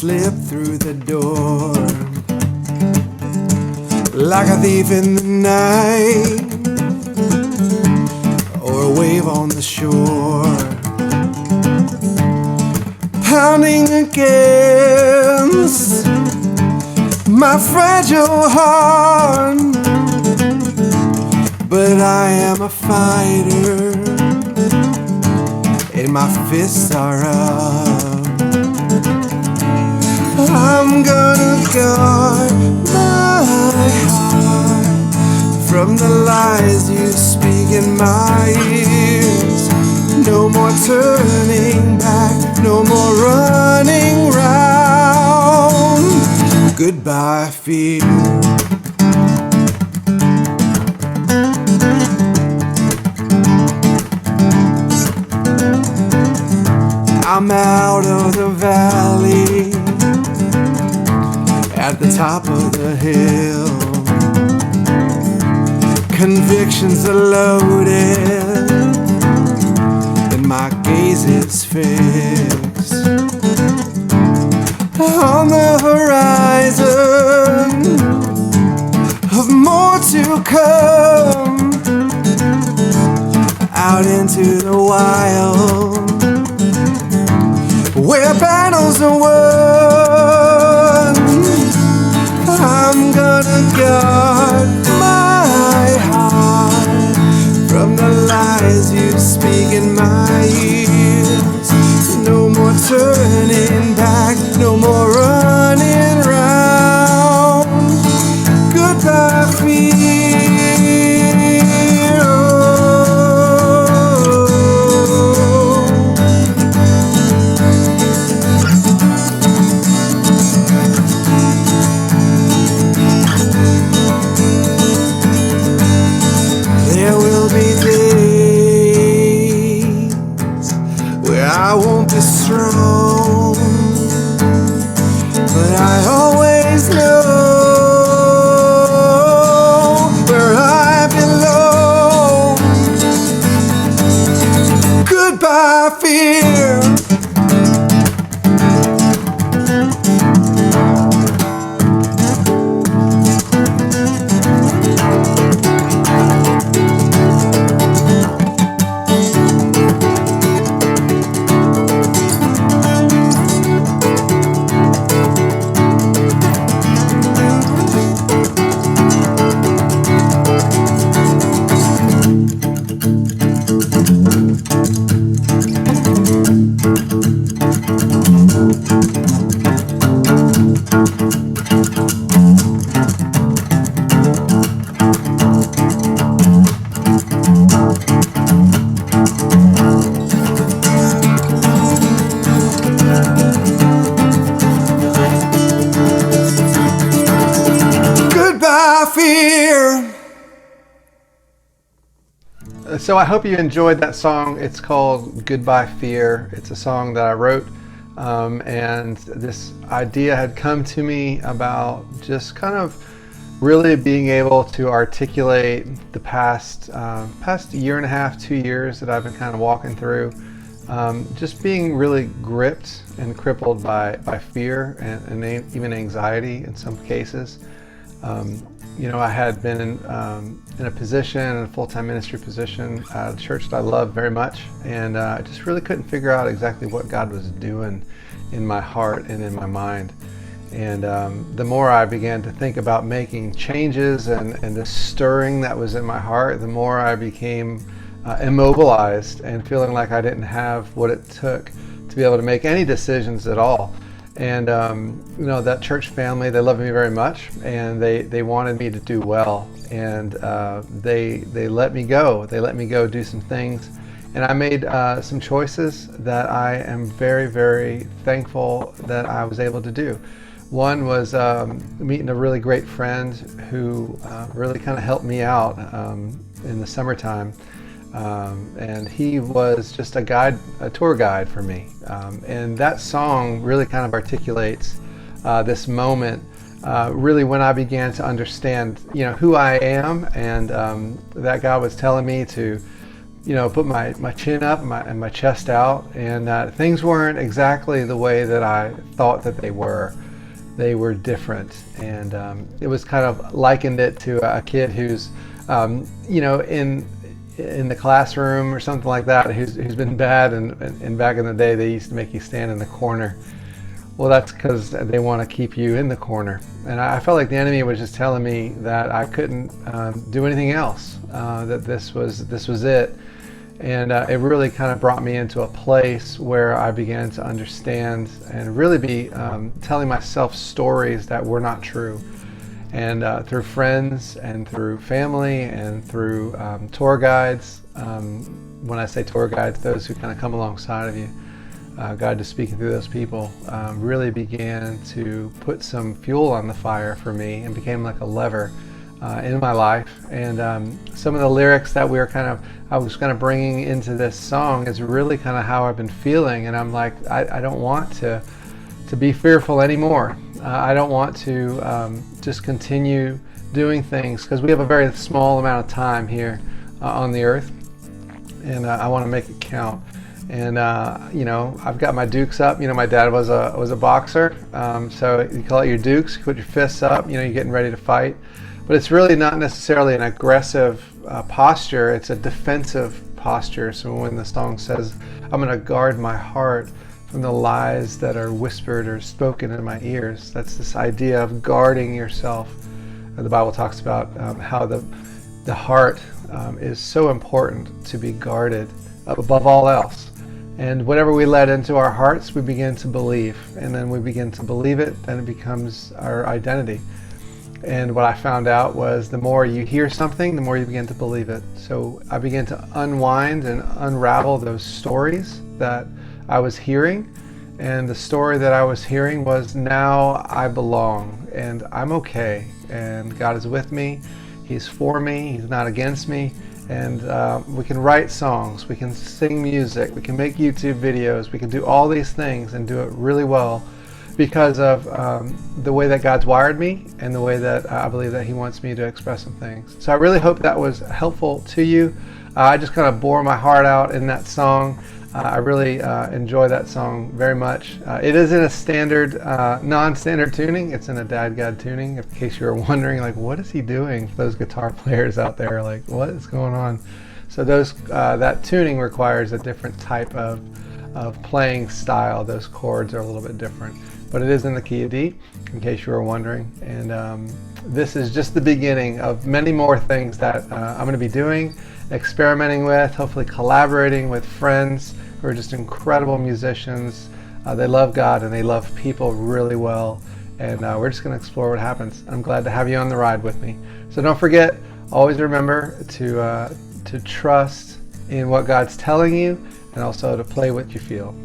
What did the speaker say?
slip through the door like a thief in the night, or a wave on the shore, pounding against my fragile heart. But I am a fighter, and my fists are up. I'm gonna guard my heart from the lies you speak in my ears. No more turning back, no more running round. Goodbye, fear. I'm out of the valley, at the top of the hill. Convictions are loaded, and my gaze is fixed on the horizon of more to come. Out into the wild, where battles are won. I'm gonna guard my heart from the lies you speak in my ears. No more turning back, no more running round. Goodbye, fear. There will be days where I won't be strong, but I always know where I belong. Goodbye, fear. Fear. So I hope you enjoyed that song. It's called Goodbye Fear. It's a song that I wrote, and this idea had come to me about just kind of really being able to articulate the past year and a half, 2 years that I've been kind of walking through, just being really gripped and crippled by fear and even anxiety in some cases. I had been in a position, in a full-time ministry position at a church that I love very much, and I just really couldn't figure out exactly what God was doing in my heart and in my mind. And the more I began to think about making changes and the stirring that was in my heart, the more I became immobilized and feeling like I didn't have what it took to be able to make any decisions at all. And that church family, they loved me very much, and they wanted me to do well, and they let me go. They let me go do some things, and I made some choices that I am very, very thankful that I was able to do. One was meeting a really great friend who really kind of helped me out in the summertime. And he was just a tour guide for me. And that song really kind of articulates this moment, really when I began to understand, who I am, and that God was telling me to put my chin up and my chest out, and things weren't exactly the way that I thought that they were. They were different, and it was kind of likened it to a kid who's, in the classroom or something like that, who's been bad, and back in the day they used to make you stand in the corner. Well, that's because they want to keep you in the corner. And I felt like the enemy was just telling me that I couldn't do anything else, that this was it. And it really kind of brought me into a place where I began to understand and really be telling myself stories that were not true. And through friends and through family and through tour guides, when I say tour guides, those who kind of come alongside of you, God just speaking through those people, really began to put some fuel on the fire for me and became like a lever in my life. And some of the lyrics that I was kind of bringing into this song is really kind of how I've been feeling. And I'm like, I don't want to be fearful anymore. I don't want to just continue doing things, because we have a very small amount of time here on the earth, and I want to make it count. And I've got my dukes up. My dad was a boxer, so you call it your dukes. You put your fists up. You're getting ready to fight. But it's really not necessarily an aggressive posture. It's a defensive posture. So when the song says, "I'm going to guard my heart from the lies that are whispered or spoken in my ears," that's this idea of guarding yourself. The Bible talks about how the heart is so important to be guarded above all else. And whatever we let into our hearts, we begin to believe. And then we begin to believe it, then it becomes our identity. And what I found out was the more you hear something, the more you begin to believe it. So I began to unwind and unravel those stories that I was hearing. And the story that I was hearing was, now I belong and I'm okay. And God is with me. He's for me. He's not against me. And we can write songs, we can sing music, we can make YouTube videos, we can do all these things and do it really well because of the way that God's wired me and the way that I believe that He wants me to express some things. So I really hope that was helpful to you. I just kind of bore my heart out in that song. I really enjoy that song very much. It is in a standard, non-standard tuning. It's in a Dad God tuning, in case you were wondering, like, what is he doing? Those guitar players out there, like, what is going on? So that tuning requires a different type of playing style. Those chords are a little bit different. But it is in the key of D, in case you were wondering. And this is just the beginning of many more things that I'm going to be doing, experimenting with, hopefully collaborating with friends who are just incredible musicians. They love God and they love people really well. And we're just going to explore what happens. I'm glad to have you on the ride with me. So don't forget, always remember to trust in what God's telling you, and also to play what you feel.